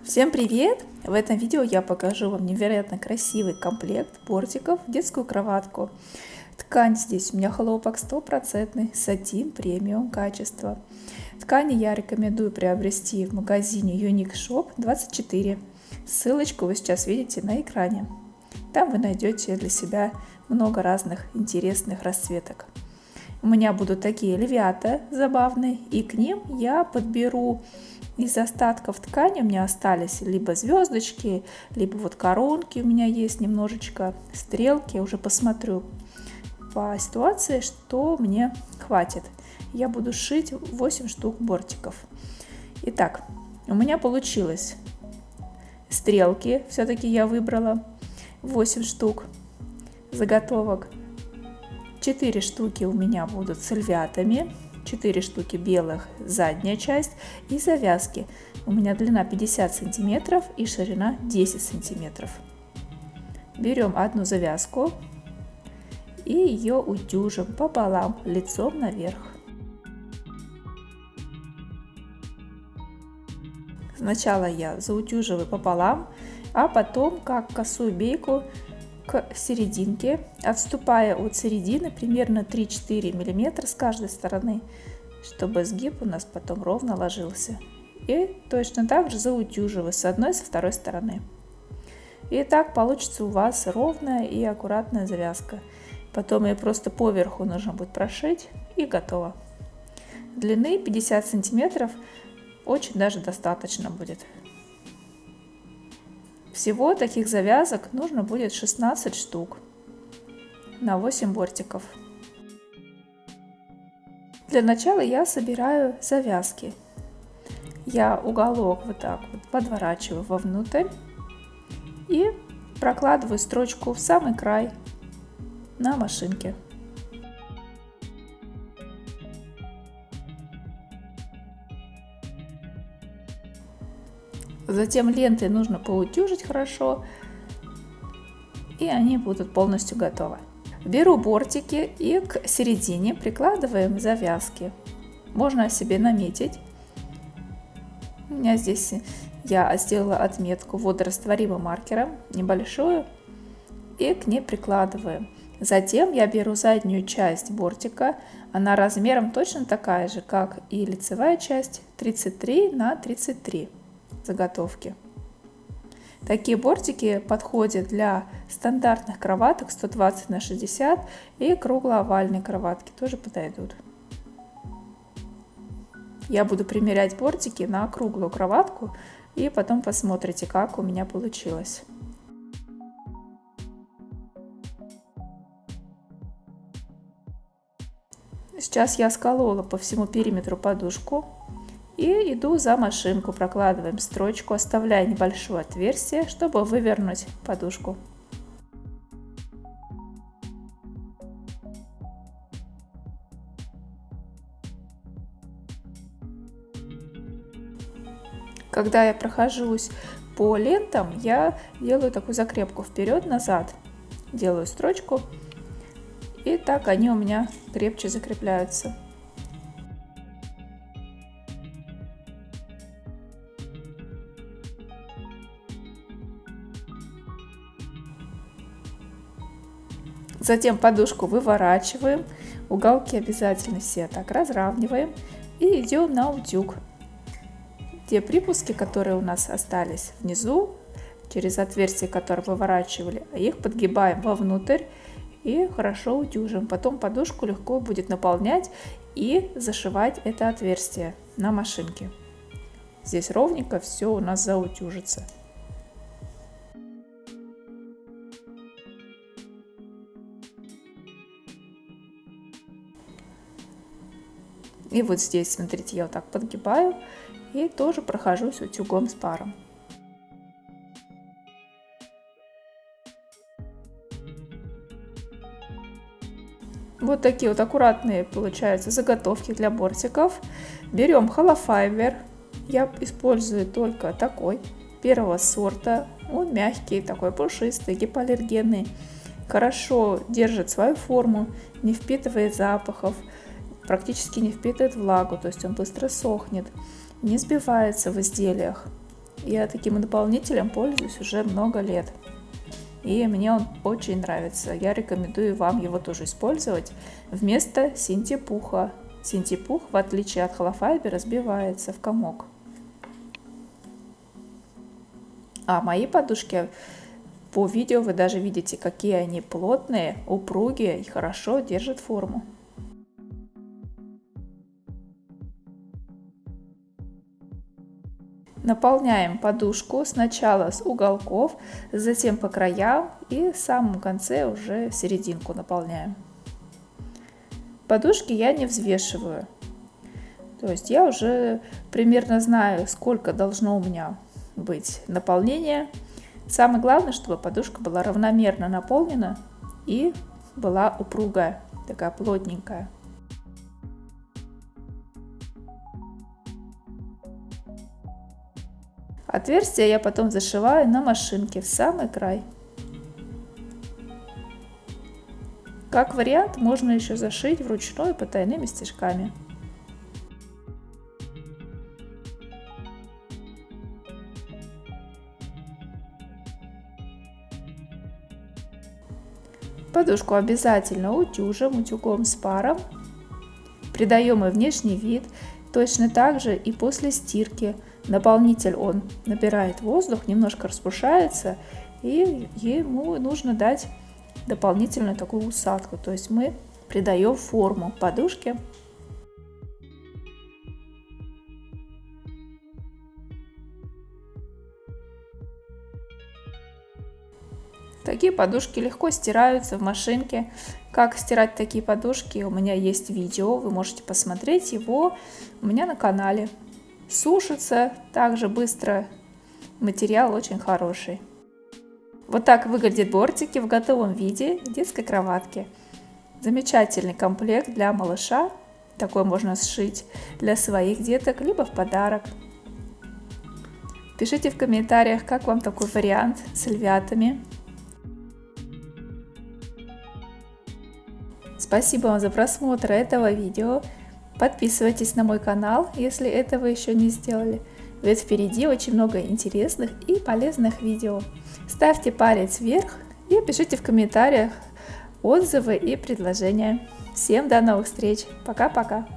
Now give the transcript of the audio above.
Всем привет! В этом видео я покажу вам невероятно красивый комплект бортиков в детскую кроватку. Ткань здесь у меня хлопок 100%, сатин премиум качества. Ткани я рекомендую приобрести в магазине Unique Shop 24. Ссылочку вы сейчас видите на экране. Там вы найдете для себя много разных интересных расцветок. У меня будут такие левиата забавные, и к ним я подберу из остатков ткани. У меня остались либо звездочки, либо вот коронки у меня есть немножечко, стрелки. Уже посмотрю по ситуации, что мне хватит. Я буду шить 8 штук бортиков. Итак, у меня получилось стрелки, все-таки я выбрала 8 штук заготовок. 4 штуки у меня будут с львятами, 4 штуки белых задняя часть и завязки. У меня длина 50 сантиметров и ширина 10 сантиметров. Берем одну завязку и ее утюжим пополам, лицом наверх. Сначала я заутюживаю пополам, а потом как косую бейку к серединке, отступая от середины примерно 3-4 мм с каждой стороны, чтобы сгиб у нас потом ровно ложился. И точно так же заутюживаю с одной и со второй стороны. И так получится у вас ровная и аккуратная завязка. Потом ее просто поверху нужно будет прошить, и готово. Длины 50 сантиметров очень даже достаточно будет. Всего таких завязок нужно будет 16 штук на 8 бортиков. Для начала я собираю завязки. Я уголок вот так вот подворачиваю вовнутрь и прокладываю строчку в самый край на машинке. Затем ленты нужно поутюжить хорошо, и они будут полностью готовы. Беру бортики и к середине прикладываем завязки. Можно себе наметить. У меня здесь я сделала отметку водорастворимым маркером небольшую и к ней прикладываем. Затем я беру заднюю часть бортика, она размером точно такая же, как и лицевая часть, 33 на 33 заготовки. Такие бортики подходят для стандартных кроваток 120 на 60 и круглоовальные кроватки тоже подойдут. Я буду примерять бортики на круглую кроватку, и потом посмотрите, как у меня получилось. Сейчас я сколола по всему периметру подушку. И иду за машинку, прокладываем строчку, оставляя небольшое отверстие, чтобы вывернуть подушку. Когда я прохожусь по лентам, я делаю такую закрепку вперед-назад, делаю строчку, и так они у меня крепче закрепляются. Затем подушку выворачиваем, уголки обязательно все так разравниваем и идем на утюг. Те припуски, которые у нас остались внизу, через отверстие, которое выворачивали, их подгибаем вовнутрь и хорошо утюжим. Потом подушку легко будет наполнять и зашивать это отверстие на машинке. Здесь ровненько все у нас заутюжится. И вот здесь, смотрите, я вот так подгибаю и тоже прохожусь утюгом с паром. Вот такие вот аккуратные получаются заготовки для бортиков. Берем холофайбер. Я использую только такой, первого сорта. Он мягкий, такой пушистый, гипоаллергенный. Хорошо держит свою форму, не впитывает запахов. Практически не впитывает влагу, то есть он быстро сохнет, не сбивается в изделиях. Я таким наполнителем пользуюсь уже много лет. И мне он очень нравится. Я рекомендую вам его тоже использовать вместо синтепуха. Синтепух, в отличие от холофайбера, разбивается в комок. А мои подушки, по видео вы даже видите, какие они плотные, упругие и хорошо держат форму. Наполняем подушку сначала с уголков, затем по краям и в самом конце уже серединку наполняем. Подушки я не взвешиваю, то есть я уже примерно знаю, сколько должно у меня быть наполнение. Самое главное, чтобы подушка была равномерно наполнена и была упругая, такая плотненькая. Отверстие я потом зашиваю на машинке в самый край. Как вариант, можно еще зашить вручную потайными стежками. Подушку обязательно утюжим утюгом с паром. Придаем ей внешний вид. Точно так же и после стирки. Наполнитель он набирает воздух, немножко распушается, и ему нужно дать дополнительную такую усадку. То есть мы придаем форму подушке. Такие подушки легко стираются в машинке. Как стирать такие подушки, у меня есть видео, вы можете посмотреть его у меня на канале. Сушится также быстро, материал очень хороший. Вот так выглядят бортики в готовом виде в детской кроватке. Замечательный комплект для малыша. Такой можно сшить для своих деток, либо в подарок. Пишите в комментариях, как вам такой вариант с львятами. Спасибо вам за просмотр этого видео. Подписывайтесь на мой канал, если этого еще не сделали, ведь впереди очень много интересных и полезных видео. Ставьте палец вверх и пишите в комментариях отзывы и предложения. Всем до новых встреч. Пока-пока.